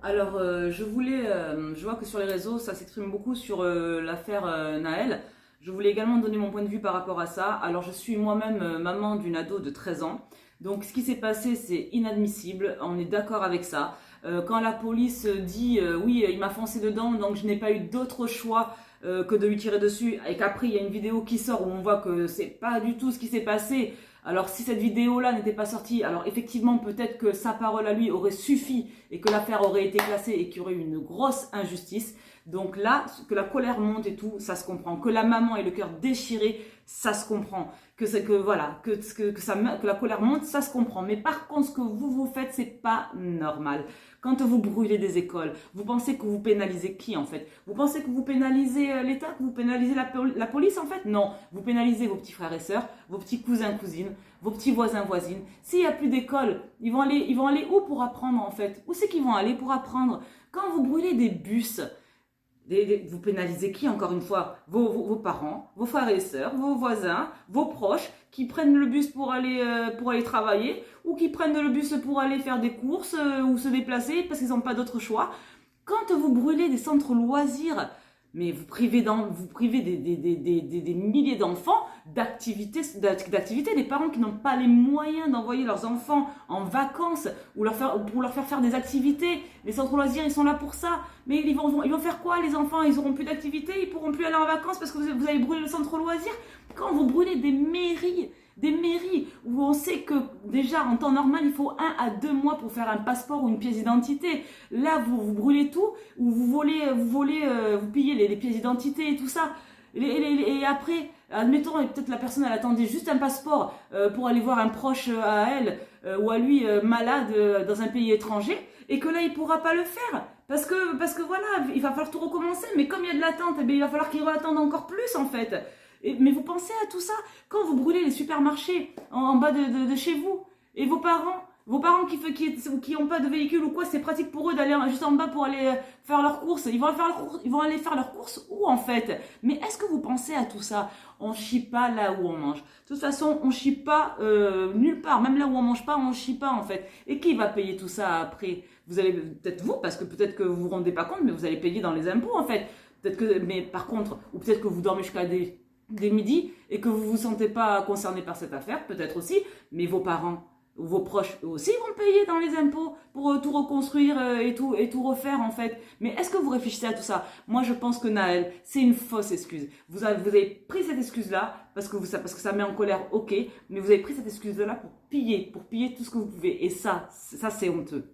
Alors, je vois que sur les réseaux, ça s'exprime beaucoup sur l'affaire Naël. Je voulais également donner mon point de vue par rapport à ça. Alors, je suis moi-même maman d'une ado de 13 ans. Donc, ce qui s'est passé, c'est inadmissible. On est d'accord avec ça. Quand la police dit oui, il m'a foncé dedans, donc je n'ai pas eu d'autre choix que de lui tirer dessus, et qu'après il y a une vidéo qui sort où on voit que c'est pas du tout ce qui s'est passé. Alors si cette vidéo-là n'était pas sortie, alors effectivement peut-être que sa parole à lui aurait suffi et que l'affaire aurait été classée et qu'il y aurait eu une grosse injustice. Donc là, que la colère monte et tout, ça se comprend. Que la maman ait le cœur déchiré, ça se comprend. Que la colère monte, ça se comprend. Mais par contre, ce que vous faites, c'est pas normal. Quand vous brûlez des écoles, vous pensez que vous pénalisez qui en fait? Vous pensez que vous pénalisez l'État, que vous pénalisez la police en fait? Non, vous pénalisez vos petits frères et sœurs, vos petits cousins, cousines, vos petits voisins, voisines. S'il n'y a plus d'école, ils vont aller où pour apprendre en fait? Où c'est qu'ils vont aller pour apprendre? Quand vous brûlez des bus, vous pénalisez qui encore une fois? Vos parents, vos frères et sœurs, vos voisins, vos proches qui prennent le bus pour aller travailler ou qui prennent le bus pour aller faire des courses ou se déplacer parce qu'ils n'ont pas d'autre choix. Quand vous brûlez des centres loisirs, mais vous privez des milliers d'enfants d'activités, des parents qui n'ont pas les moyens d'envoyer leurs enfants en vacances ou pour leur faire des activités. Les centres loisirs, ils sont là pour ça. Mais ils vont faire quoi les enfants? Ils n'auront plus d'activités, ils pourront plus aller en vacances parce que vous avez brûlé le centre loisir. Quand vous brûlez des mairies où on sait que déjà en temps normal il faut 1 à 2 mois pour faire un passeport ou une pièce d'identité. Là vous brûlez tout ou vous pillez les pièces d'identité et tout ça. Et après, admettons, peut-être la personne elle attendait juste un passeport pour aller voir un proche à elle ou à lui malade dans un pays étranger et que là il pourra pas le faire. Parce que voilà, il va falloir tout recommencer, mais comme il y a de l'attente, eh bien, il va falloir qu'il attende encore plus en fait. Mais vous pensez à tout ça quand vous brûlez les supermarchés en bas de chez vous et vos parents qui ont pas de véhicule ou quoi, c'est pratique pour eux d'aller juste en bas pour aller faire leurs courses. Ils vont aller faire leurs courses où en fait? Mais est-ce que vous pensez à tout ça? On chie pas là où on mange. De toute façon, on chie pas nulle part. Même là où on mange pas, on chie pas en fait. Et qui va payer tout ça après? Vous allez peut-être vous, parce que peut-être que vous vous rendez pas compte, mais vous allez payer dans les impôts en fait. Mais par contre, ou peut-être que vous dormez jusqu'à des midi et que vous vous sentez pas concerné par cette affaire, peut-être aussi, mais vos parents ou vos proches eux aussi vont payer dans les impôts pour tout reconstruire et tout refaire en fait. Mais est-ce que vous réfléchissez à tout ça? Moi je pense que Naël, c'est une fausse excuse. Vous avez pris cette excuse-là parce que ça met en colère, ok, mais vous avez pris cette excuse-là pour piller tout ce que vous pouvez. Et ça c'est honteux.